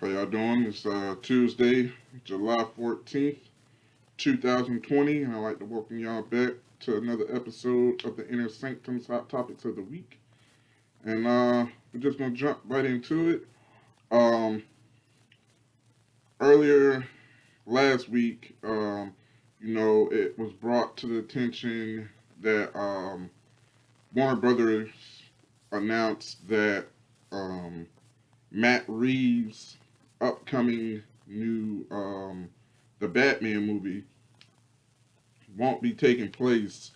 How y'all doing? It's Tuesday, July 14th, 2020, and I'd like to welcome y'all back to another episode of the Inner Sanctum's Hot Topics of the Week. And we're just going to jump right into it. Um, Earlier last week, it was brought to the attention that Warner Brothers announced that um, Matt Reeves' upcoming new the Batman movie won't be taking place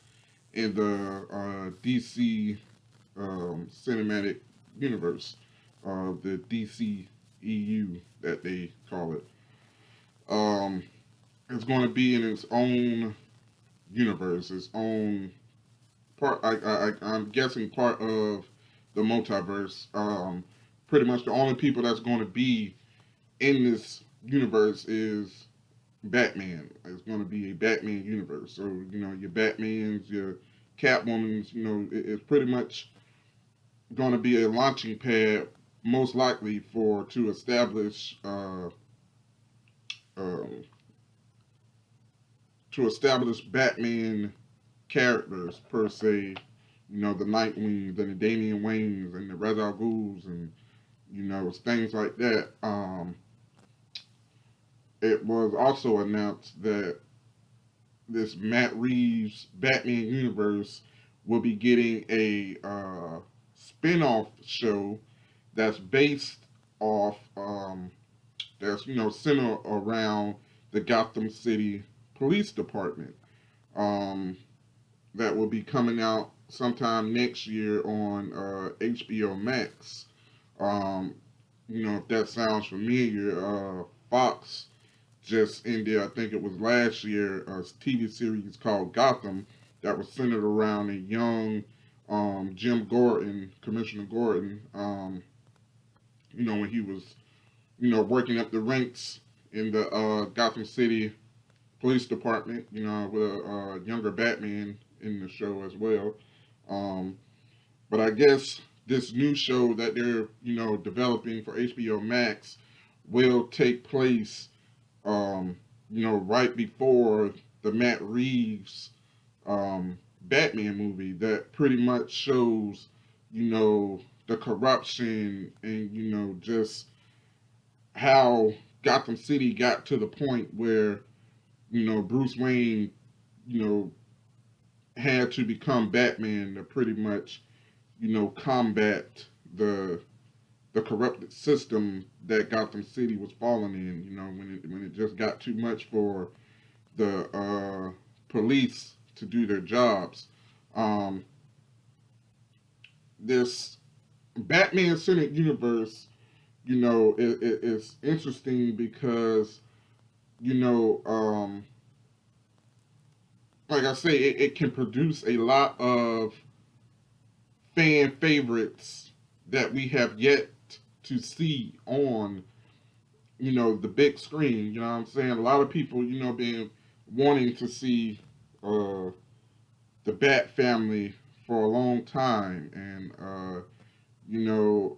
in the DC cinematic universe, the DCEU that they call it. Um, it's going to be in its own universe, its own part. I'm guessing part of the multiverse. Pretty much the only people that's going to be in this universe is Batman. It's going to be a Batman universe. So, your Batmans, your Catwomans, it's pretty much going to be a launching pad, most likely, to establish um, Batman characters per se. The Nightwings and the Damian Waynes and the Red Al Ghuls and things like that. It was also announced that this Matt Reeves Batman universe will be getting a spin-off show that's based off that's centered around the Gotham City Police Department. Um, that will be coming out sometime next year on HBO Max. Um, if that sounds familiar, Fox just ended, I think it was last year, a TV series called Gotham that was centered around a young Jim Gordon, Commissioner Gordon, when he was, working up the ranks in the Gotham City Police Department, with a younger Batman in the show as well. Um, but I guess this new show that they're, developing for HBO Max will take place right before the Matt Reeves Batman movie that pretty much shows, the corruption and, just how Gotham City got to the point where, Bruce Wayne, you know, had to become Batman to pretty much, combat the the corrupted system that Gotham City was falling in. When it just got too much for the police to do their jobs. Um, this Batman Cinematic Universe, it's interesting because you know, like I say, it can produce a lot of fan favorites that we have yet to see on the big screen. You know what I'm saying? A lot of people, been wanting to see uh, the Bat family for a long time, and you know,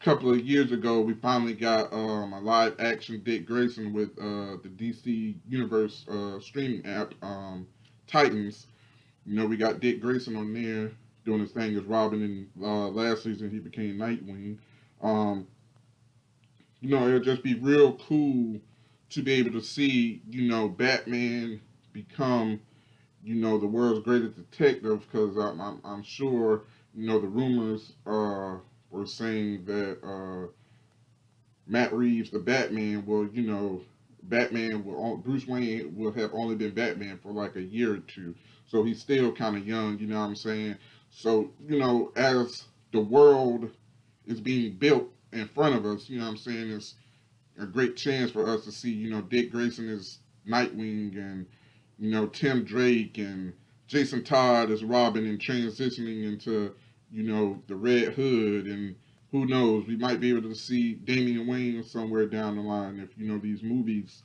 a couple of years ago, we finally got a live action Dick Grayson with the DC Universe streaming app, Titans. We got Dick Grayson on there doing his thing as Robin, and last season he became Nightwing. Um, it'll just be real cool to be able to see, Batman become, the world's greatest detective because I'm sure, the rumors were saying that Matt Reeves, the Batman, will, Bruce Wayne will have only been Batman for like a year or two. So he's still kind of young, you know what I'm saying? So, as the world is being built in front of us, you know what I'm saying, it's a great chance for us to see, Dick Grayson is Nightwing and, Tim Drake and Jason Todd as Robin and transitioning into, the Red Hood and who knows, we might be able to see Damian Wayne somewhere down the line if, these movies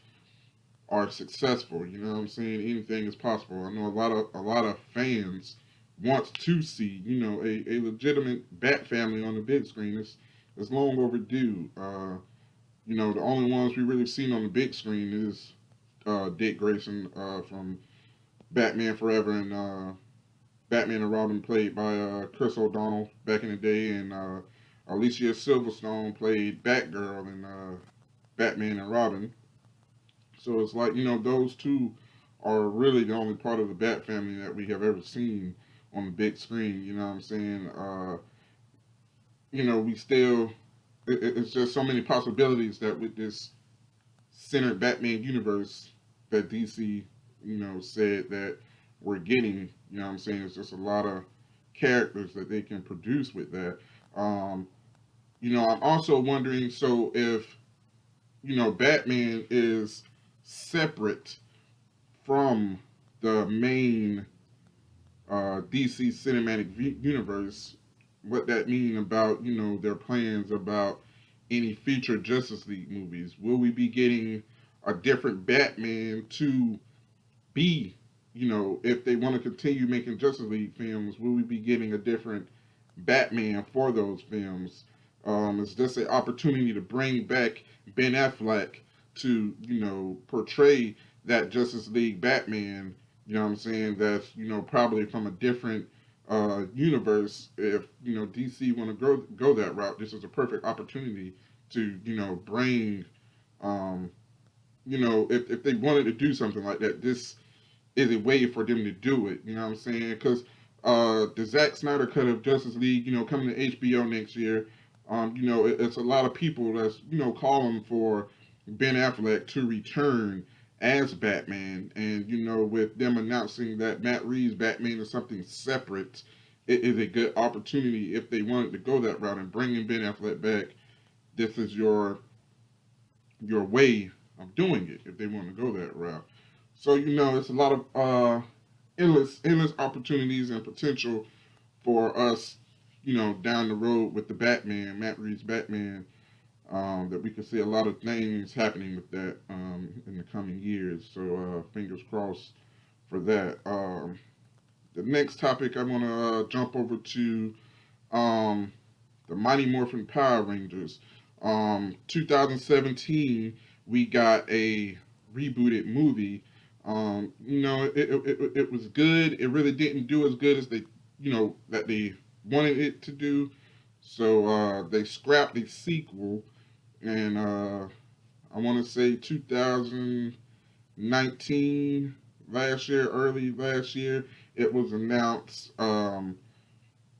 are successful. You know what I'm saying? Anything is possible. I know a lot of fans want to see, a legitimate Bat family on the big screen. It's long overdue. The only ones we really seen on the big screen is Dick Grayson from Batman Forever and Batman and Robin, played by Chris O'Donnell back in the day, and Alicia Silverstone played Batgirl in Batman and Robin. So it's like, those two are really the only part of the Bat family that we have ever seen on the big screen. You know what I'm saying? We still, it's just so many possibilities that with this centered Batman universe that DC, said that we're getting. You know what I'm saying? It's just a lot of characters that they can produce with that. Um, I'm also wondering, so if, Batman is separate from the main DC cinematic universe, what that mean about, their plans about any future Justice League movies? Will we be getting a different Batman to be, if they want to continue making Justice League films, will we be getting a different Batman for those films? Is this an opportunity to bring back Ben Affleck to, portray that Justice League Batman? You know what I'm saying? That's, probably from a different universe. If, DC want to go that route, this is a perfect opportunity to, bring, um, if they wanted to do something like that, this is a way for them to do it. You know what I'm saying? Because the Zack Snyder cut of Justice League, coming to HBO next year, it's a lot of people that's calling for Ben Affleck to return as Batman, and with them announcing that Matt Reeves Batman is something separate, it is a good opportunity if they wanted to go that route and bringing Ben Affleck back. This is your way of doing it if they want to go that route. So it's a lot of endless opportunities and potential for us, down the road with the Batman, Matt Reeves Batman, that we could see a lot of things happening with that in the coming years. So fingers crossed for that. The next topic I want to jump over to um, the Mighty Morphin Power Rangers. 2017, we got a rebooted movie. It was good. It really didn't do as good as that they wanted it to do. So they scrapped the sequel, and I want to say 2019, last year, early last year, it was announced when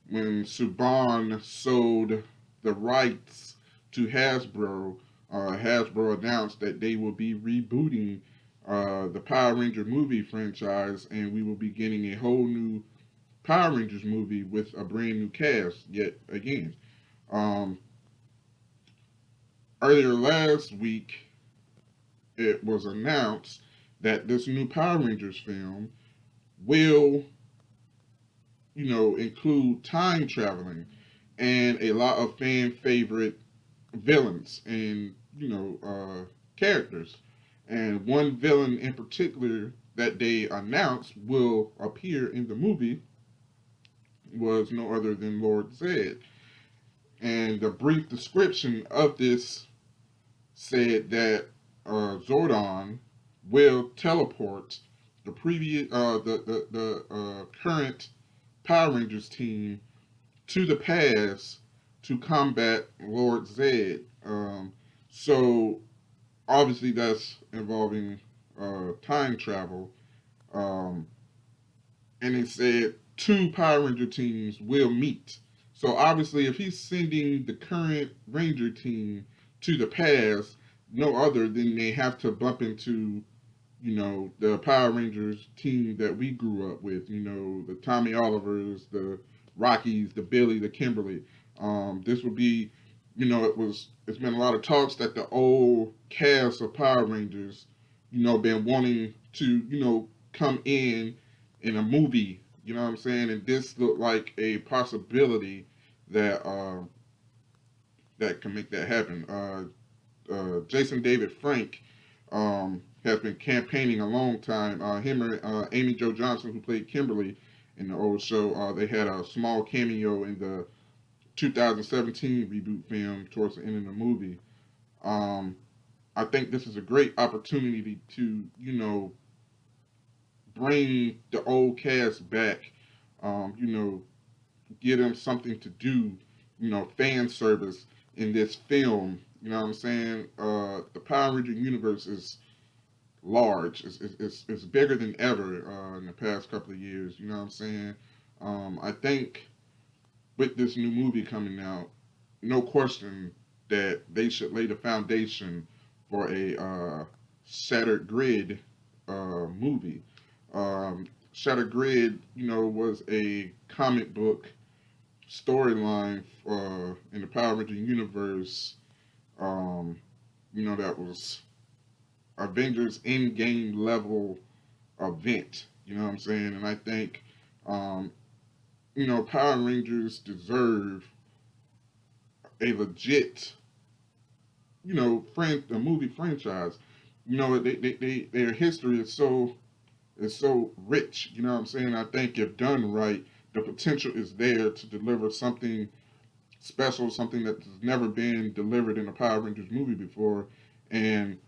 Saban sold the rights to Hasbro. Hasbro announced that they will be rebooting the Power Ranger movie franchise, and we will be getting a whole new Power Rangers movie with a brand new cast yet again. Um, Earlier last week, it was announced that this new Power Rangers film will, include time traveling and a lot of fan favorite villains and characters. And one villain in particular that they announced will appear in the movie was no other than Lord Zed. And the brief description of this said that Zordon will teleport the previous the current Power Rangers team to the past to combat Lord Zed. So obviously that's involving time travel. Um, and it said two Power Ranger teams will meet. So obviously, if he's sending the current Ranger team to the past, no other than they have to bump into, the Power Rangers team that we grew up with. The Tommy Olivers, the Rockies, the Billy, the Kimberly. This would be, it's been a lot of talks that the old cast of Power Rangers, been wanting to, come in a movie. You know what I'm saying? And this looked like a possibility that that can make that happen. Jason David Frank has been campaigning a long time. Him and Amy Jo Johnson, who played Kimberly in the old show, they had a small cameo in the 2017 reboot film towards the end of the movie. Um, I think this is a great opportunity to, bring the old cast back. You know, give them something to do. Fan service in this film. You know what I'm saying? The Power Ranger universe is large. It's bigger than ever in the past couple of years. You know what I'm saying? I think with this new movie coming out, no question that they should lay the foundation for a Shattered Grid movie. Shattered Grid, was a comic book storyline in the Power Ranger universe. Um, that was Avengers Endgame level event. You know what I'm saying? And I think, um, Power Rangers deserve a legit, a movie franchise. Their history is so rich. You know what I'm saying? I think if done right, the potential is there to deliver something special, something that has never been delivered in a Power Rangers movie before, and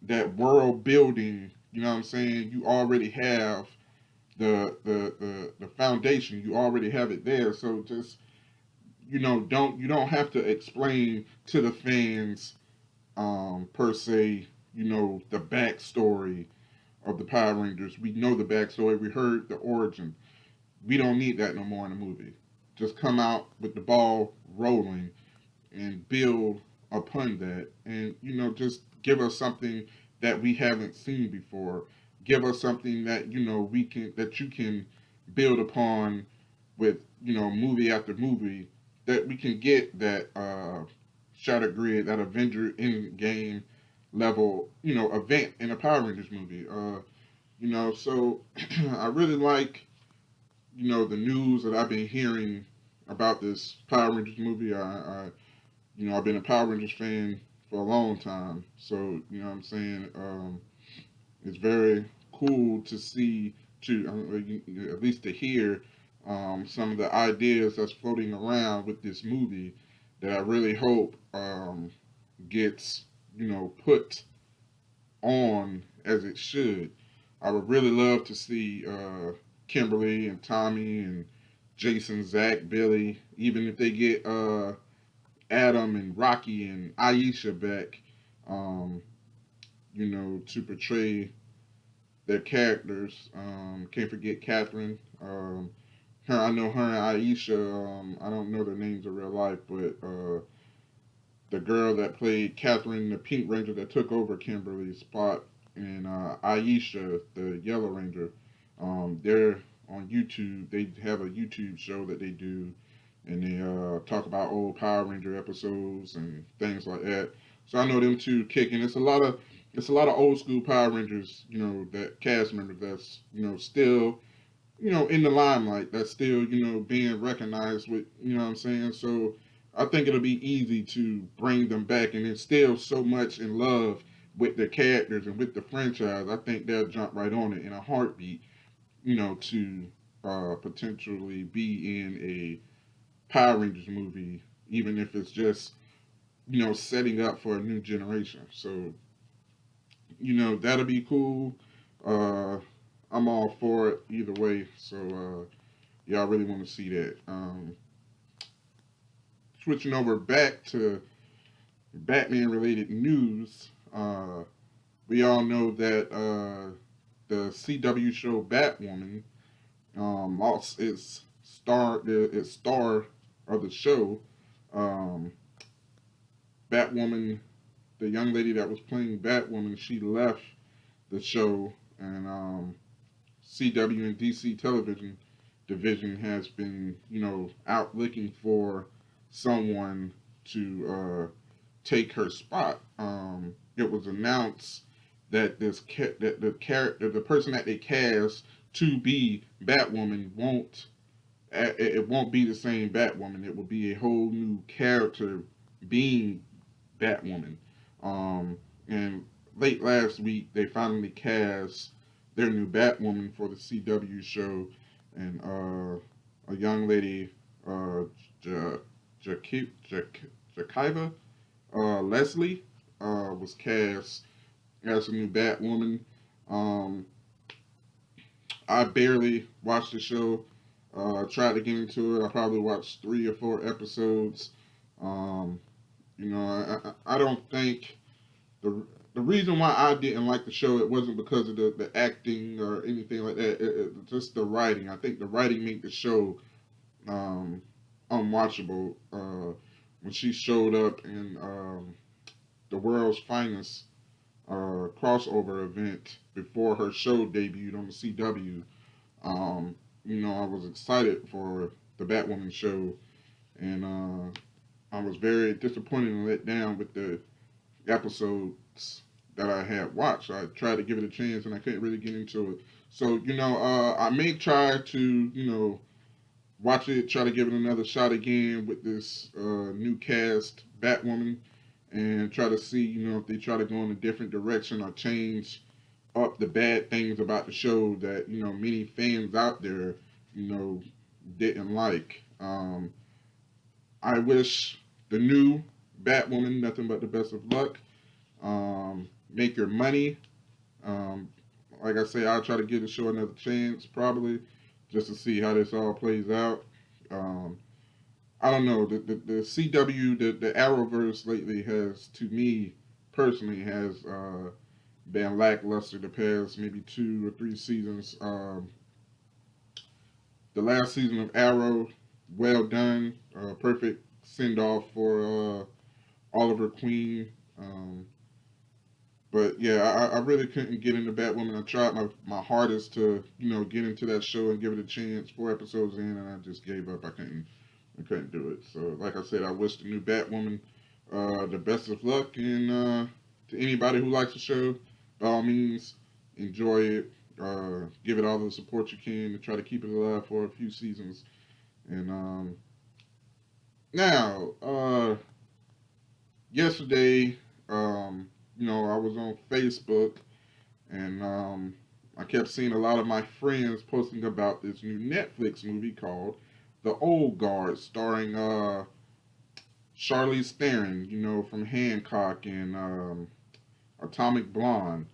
that world building. You know what I'm saying? You already have the foundation. You already have it there. So just don't have to explain to the fans per se. The backstory of the Power Rangers. We know the backstory. We heard the origin. We don't need that no more in the movie. Just come out with the ball rolling and build upon that, and just give us something that we haven't seen before. Give us something that you can build upon with movie after movie, that we can get that Shadow Grid, that Avenger Endgame level event in a Power Rangers movie. So I really like the news that I've been hearing about this Power Rangers movie. I've been a Power Rangers fan for a long time, so what I'm saying. It's very cool to see, at least to hear some of the ideas that's floating around with this movie that I really hope gets put on as it should. I would really love to see Kimberly and Tommy and Jason, Zach, Billy, even if they get Adam and Rocky and Aisha back, um, to portray their characters. Can't forget Catherine. I know her and Aisha. I don't know their names in real life, but the girl that played Catherine, the Pink Ranger that took over Kimberly's spot, and Aisha, the Yellow Ranger. They're on YouTube. They have a YouTube show that they do, and they talk about old Power Ranger episodes and things like that. So I know them two kicking. It's a lot of old school Power Rangers, that cast members that's still in the limelight, that's still being recognized with what I'm saying. So I think it'll be easy to bring them back, and it's still so much in love with the characters and with the franchise. I think they'll jump right on it in a heartbeat, to potentially be in a Power Rangers movie, even if it's just setting up for a new generation. So that'll be cool. Uh, I'm all for it either way. So yeah, I really want to see that. Switching over back to Batman related news. We all know that the CW show Batwoman lost its star of the show. Um, Batwoman, the young lady that was playing Batwoman, she left the show, and CW and DC television division has been, out looking for someone to take her spot. It was announced that the person that they cast to be Batwoman it won't be the same Batwoman. It will be a whole new character being Batwoman. And late last week, they finally cast their new Batwoman for the CW show, and a young lady, uh, ja, Jakiva, Leslie was cast as a new Batwoman. Um, I barely watched the show. Tried to get into it. I probably watched 3 or 4 episodes. Um, I don't think the the reason why I didn't like the show, it wasn't because of the acting or anything like that. Just the writing. I think the writing made the show um, unwatchable. When she showed up in the world's finest crossover event before her show debuted on the CW, I was excited for the Batwoman show, and I was very disappointed and let down with the episodes that I had watched. I tried to give it a chance, and I couldn't really get into it. So, I may try to, watch it, try to give it another shot again with this new cast Batwoman, and try to see, if they try to go in a different direction or change up the bad things about the show that many fans out there you know didn't like. I wish the new Batwoman nothing but the best of luck. Make your money. Um, like I say, I'll try to give the show another chance, probably, just to see how this all plays out. Um, I don't know. The CW, the Arrowverse lately has, to me personally, has been lackluster the past maybe 2 or 3 seasons. The last season of Arrow, well done. Perfect send off for Oliver Queen. But yeah, I really couldn't get into Batwoman. I tried my hardest to get into that show and give it a chance. 4 episodes in, and I just gave up. I couldn't do it. So like I said, I wish the new Batwoman the best of luck, and to anybody who likes the show, by all means, enjoy it. Give it all the support you can to try to keep it alive for a few seasons. And now, yesterday, I was on Facebook, and I kept seeing a lot of my friends posting about this new Netflix movie called The Old Guard, starring Charlize Theron, from Hancock and Atomic Blonde.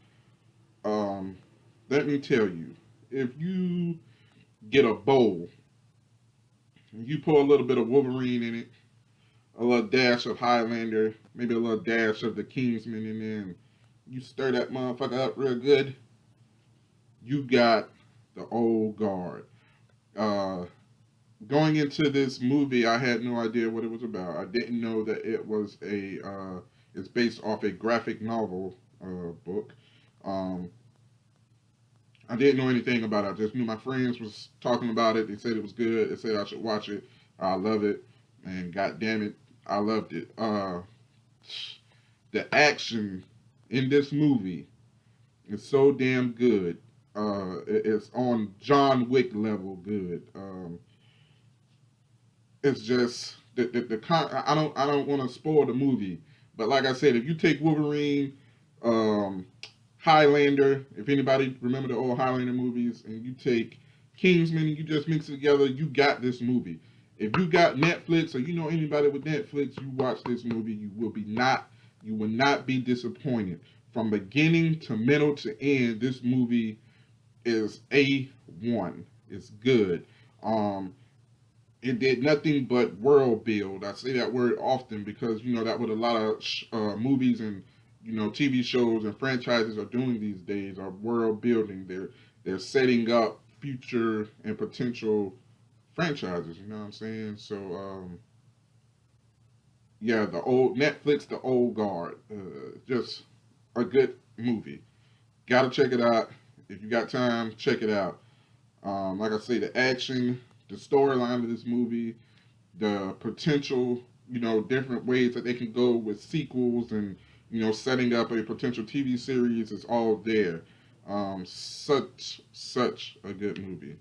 Um, Let me tell you, if you get a bowl, you put a little bit of Wolverine in it, a little dash of Highlander, maybe a little dash of the Kingsman in there, and you stir that motherfucker up real good, you got the Old Guard. Uh, Going into this movie, I had no idea what it was about. I didn't know that it was it's based off a graphic novel book. Um, I didn't know anything about it. I just knew my friends was talking about it. They said it was good. They said I should watch it. I love it, and god damn it, I loved it. The action in this movie is so damn good. It's on John Wick level good. It's just I don't want to spoil the movie, but like I said, if you take Wolverine, um, Highlander, if anybody remember the old Highlander movies, and you take Kingsman and you just mix it together, you got this movie. If you got Netflix or you know anybody with Netflix, you watch this movie, you will not be disappointed. From beginning to middle to end, this movie is A1. It's good. Um, it did nothing but world build. I say that word often because that what a lot of movies and TV shows and franchises are doing these days are world building. They're setting up future and potential franchises. You know what I'm saying? So yeah, the old Netflix, the Old Guard, just a good movie. Gotta check it out. If you got time, check it out. Like I say, the action, the storyline of this movie, the potential, different ways that they can go with sequels and, setting up a potential TV series is all there. Such a good movie.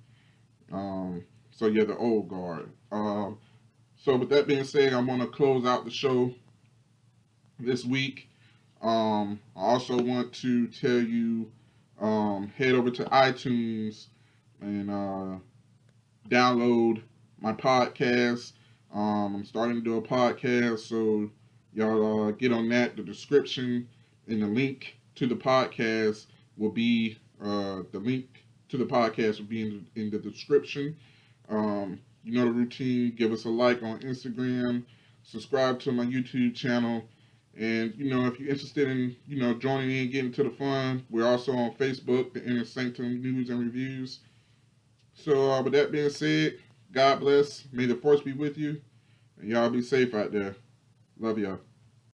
So yeah, the Old Guard. So with that being said, I'm gonna close out the show this week. I also want to tell you, head over to iTunes and download my podcast. I'm starting to do a podcast, so Y'all get on that. The description and the link to the podcast will be the link to the podcast will be in the description. You know the routine. Give us a like on Instagram. Subscribe to my YouTube channel. And you know, if you're interested in joining in, getting to the fun, we're also on Facebook, the Inner Sanctum News and Reviews. So, with that being said, God bless. May the force be with you, and y'all be safe out there. Love y'all.